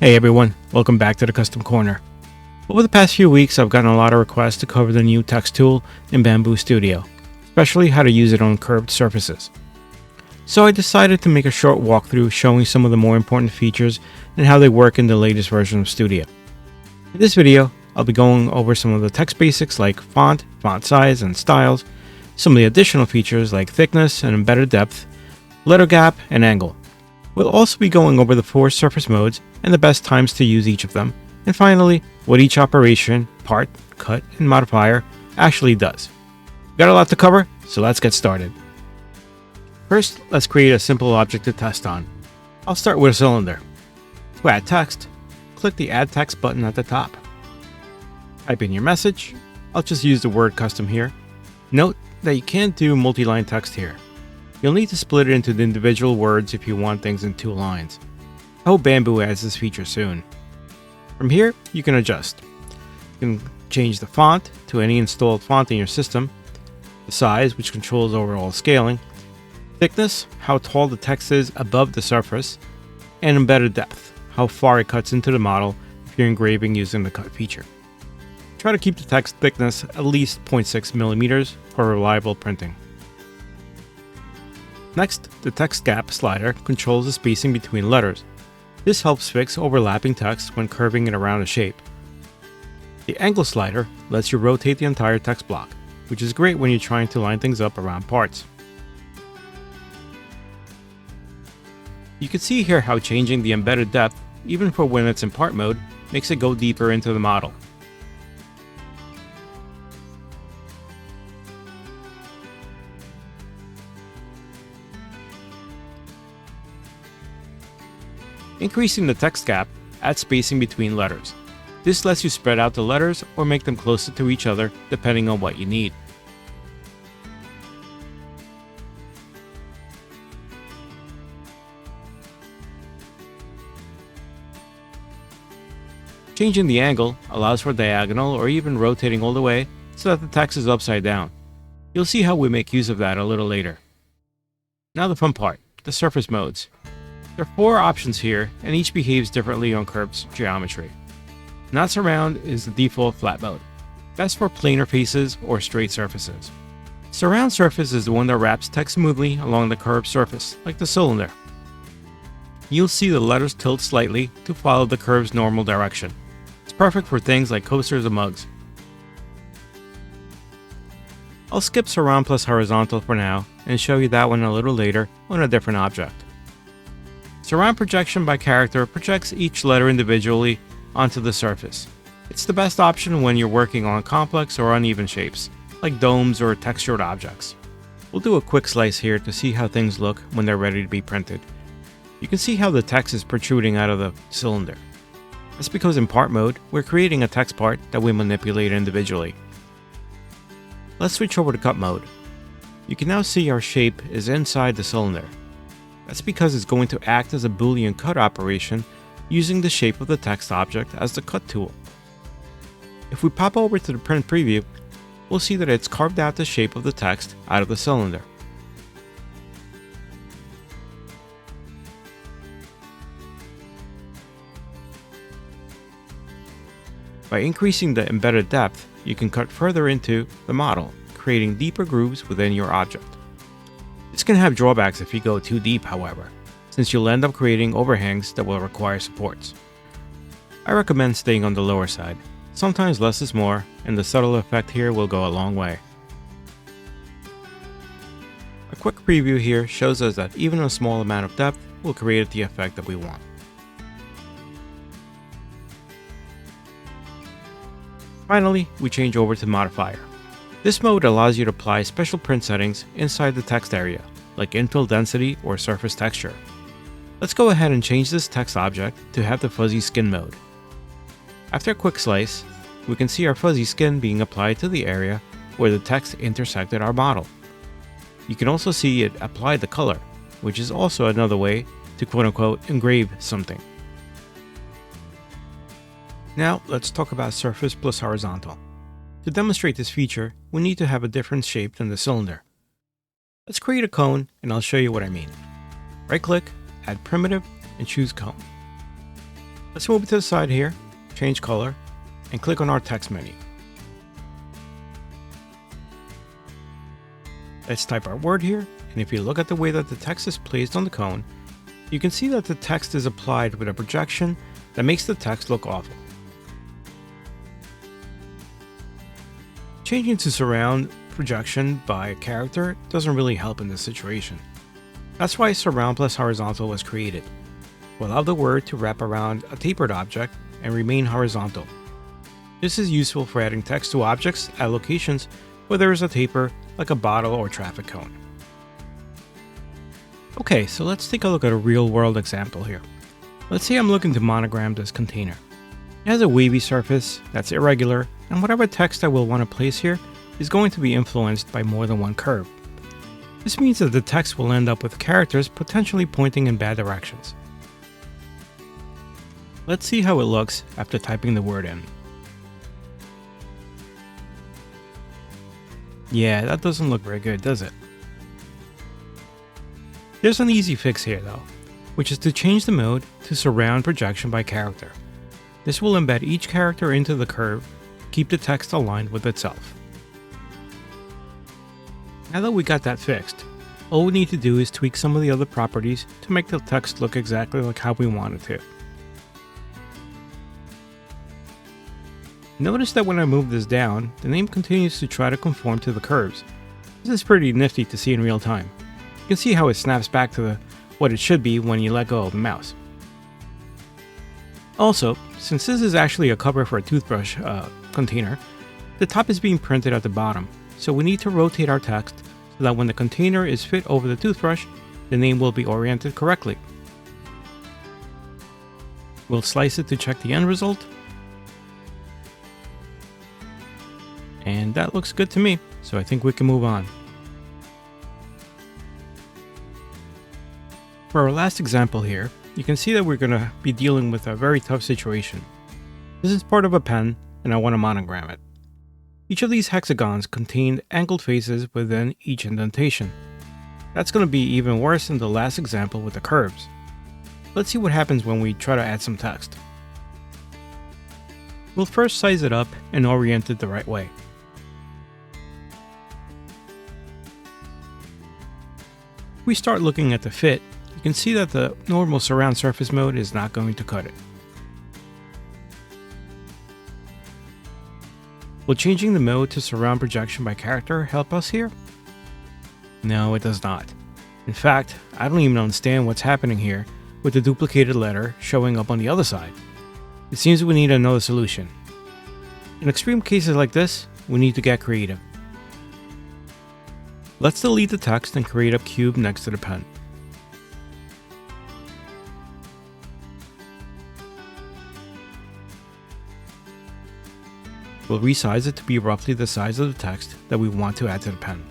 Hey everyone, welcome back to the Custom Corner. Over the past few weeks, I've gotten a lot of requests to cover the new text tool in Bambu Studio, especially how to use it on curved surfaces. So I decided to make a short walkthrough showing some of the more important features and how they work in the latest version of Studio. In this video, I'll be going over some of the text basics like font size, and styles, some of the additional features like thickness and embedded depth, letter gap, and angle. We'll also be going over the 4 surface modes and the best times to use each of them, and finally, what each operation, part, cut, and modifier actually does. Got a lot to cover, so let's get started. First, let's create a simple object to test on. I'll start with a cylinder. To add text, click the Add Text button at the top. Type in your message. I'll just use the word custom here. Note that you can't do multi-line text here. You'll need to split it into the individual words if you want things in 2 lines. I hope Bambu adds this feature soon. From here, you can adjust. You can change the font to any installed font in your system, the size, which controls overall scaling, thickness, how tall the text is above the surface, and embedded depth, how far it cuts into the model if you're engraving using the cut feature. Try to keep the text thickness at least 0.6 millimeters for reliable printing. Next, the text gap slider controls the spacing between letters. This helps fix overlapping text when curving it around a shape. The angle slider lets you rotate the entire text block, which is great when you're trying to line things up around parts. You can see here how changing the embedded depth, even for when it's in part mode, makes it go deeper into the model. Increasing the text gap adds spacing between letters. This lets you spread out the letters or make them closer to each other depending on what you need. Changing the angle allows for diagonal or even rotating all the way so that the text is upside down. You'll see how we make use of that a little later. Now the fun part, the surface modes. There are 4 options here, and each behaves differently on curved geometry. Not Surround is the default flat mode, best for planar faces or straight surfaces. Surround surface is the one that wraps text smoothly along the curved surface, like the cylinder. You'll see the letters tilt slightly to follow the curve's normal direction. It's perfect for things like coasters and mugs. I'll skip Surround plus Horizontal for now and show you that one a little later on a different object. Surround projection by character projects each letter individually onto the surface. It's the best option when you're working on complex or uneven shapes, like domes or textured objects. We'll do a quick slice here to see how things look when they're ready to be printed. You can see how the text is protruding out of the cylinder. That's because in part mode, we're creating a text part that we manipulate individually. Let's switch over to cut mode. You can now see our shape is inside the cylinder. That's because it's going to act as a boolean cut operation using the shape of the text object as the cut tool. If we pop over to the print preview, we'll see that it's carved out the shape of the text out of the cylinder. By increasing the embedded depth, you can cut further into the model, creating deeper grooves within your object. This can have drawbacks if you go too deep, however, since you'll end up creating overhangs that will require supports. I recommend staying on the lower side. Sometimes less is more, and the subtle effect here will go a long way. A quick preview here shows us that even a small amount of depth will create the effect that we want. Finally, we change over to Modifier. This mode allows you to apply special print settings inside the text area, like infill density or surface texture. Let's go ahead and change this text object to have the fuzzy skin mode. After a quick slice, we can see our fuzzy skin being applied to the area where the text intersected our model. You can also see it apply the color, which is also another way to quote-unquote engrave something. Now let's talk about surface plus horizontal. To demonstrate this feature, we need to have a different shape than the cylinder. Let's create a cone and I'll show you what I mean. Right click, add primitive, and choose cone. Let's move it to the side here, change color, and click on our text menu. Let's type our word here, and if you look at the way that the text is placed on the cone, you can see that the text is applied with a projection that makes the text look awful. Changing to surround projection by a character doesn't really help in this situation. That's why surround plus horizontal was created, to allow the word to wrap around a tapered object and remain horizontal. This is useful for adding text to objects at locations where there is a taper, like a bottle or traffic cone. Okay, so let's take a look at a real-world example here. Let's say I'm looking to monogram this container. It has a wavy surface that's irregular, and whatever text I will want to place here is going to be influenced by more than one curve. This means that the text will end up with characters potentially pointing in bad directions. Let's see how it looks after typing the word in. Yeah, that doesn't look very good, does it? There's an easy fix here though, which is to change the mode to surround projection by character. This will embed each character into the curve, keep the text aligned with itself. Now that we got that fixed, all we need to do is tweak some of the other properties to make the text look exactly like how we want it to. Notice that when I move this down, the name continues to try to conform to the curves. This is pretty nifty to see in real time. You can see how it snaps back to what it should be when you let go of the mouse. Also, since this is actually a cover for a toothbrush container, the top is being printed at the bottom, so we need to rotate our text so that when the container is fit over the toothbrush, the name will be oriented correctly. We'll slice it to check the end result. And that looks good to me, so I think we can move on. For our last example here, you can see that we're going to be dealing with a very tough situation. This is part of a pen, and I want to monogram it. Each of these hexagons contained angled faces within each indentation. That's going to be even worse than the last example with the curves. Let's see what happens when we try to add some text. We'll first size it up and orient it the right way. If we start looking at the fit, you can see that the normal surround surface mode is not going to cut it. Will changing the mode to surround projection by character help us here? No, it does not. In fact, I don't even understand what's happening here with the duplicated letter showing up on the other side. It seems we need another solution. In extreme cases like this, we need to get creative. Let's delete the text and create a cube next to the pen. We'll resize it to be roughly the size of the text that we want to add to the pen.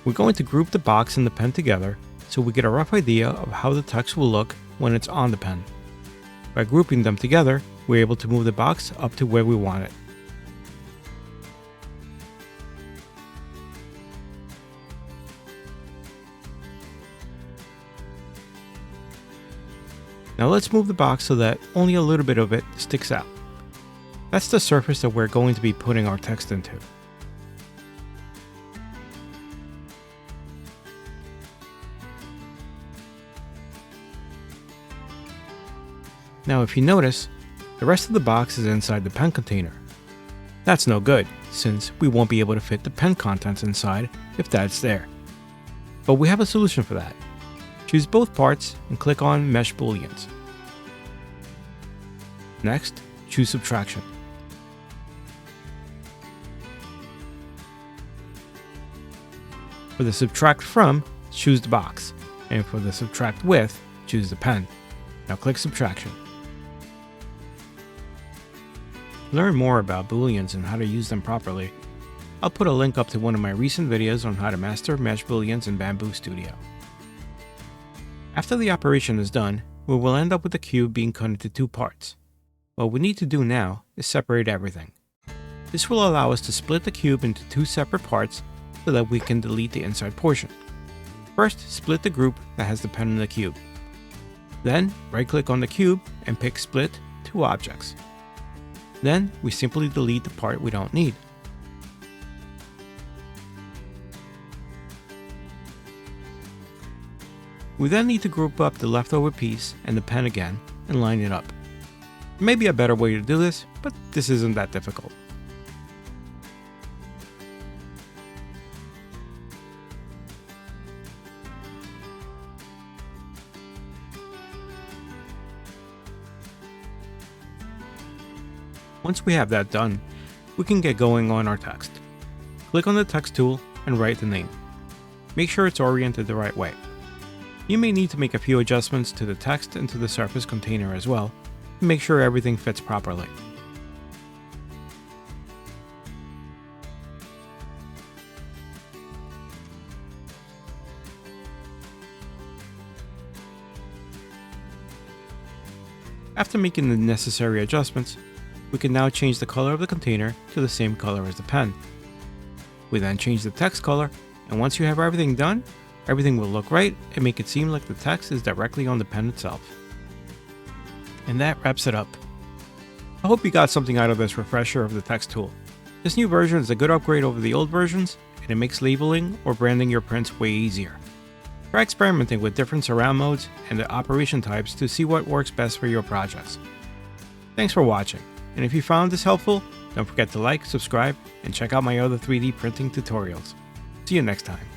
We're going to group the box and the pen together so we get a rough idea of how the text will look when it's on the pen. By grouping them together, we're able to move the box up to where we want it. Now let's move the box so that only a little bit of it sticks out. That's the surface that we're going to be putting our text into. Now if you notice, the rest of the box is inside the pen container. That's no good, since we won't be able to fit the pen contents inside if that's there. But we have a solution for that. Choose both parts and click on Mesh Booleans. Next, choose Subtraction. For the Subtract From, choose the box, and for the Subtract With, choose the pen. Now click Subtraction. To learn more about Booleans and how to use them properly, I'll put a link up to one of my recent videos on how to master Mesh Booleans in Bambu Studio. After the operation is done, we will end up with the cube being cut into two parts. What we need to do now is separate everything. This will allow us to split the cube into two separate parts so that we can delete the inside portion. First, split the group that has the pen in the cube. Then right-click on the cube and pick Split to Objects. Then we simply delete the part we don't need. We then need to group up the leftover piece and the pen again and line it up. There may be a better way to do this, but this isn't that difficult. Once we have that done, we can get going on our text. Click on the text tool and write the name. Make sure it's oriented the right way. You may need to make a few adjustments to the text and to the surface container as well, to make sure everything fits properly. After making the necessary adjustments, we can now change the color of the container to the same color as the pen. We then change the text color, and once you have everything done, everything will look right and make it seem like the text is directly on the pen itself. And that wraps it up. I hope you got something out of this refresher of the text tool. This new version is a good upgrade over the old versions, and it makes labeling or branding your prints way easier. Try experimenting with different surround modes and the operation types to see what works best for your projects. Thanks for watching, and if you found this helpful, don't forget to like, subscribe, and check out my other 3D printing tutorials. See you next time.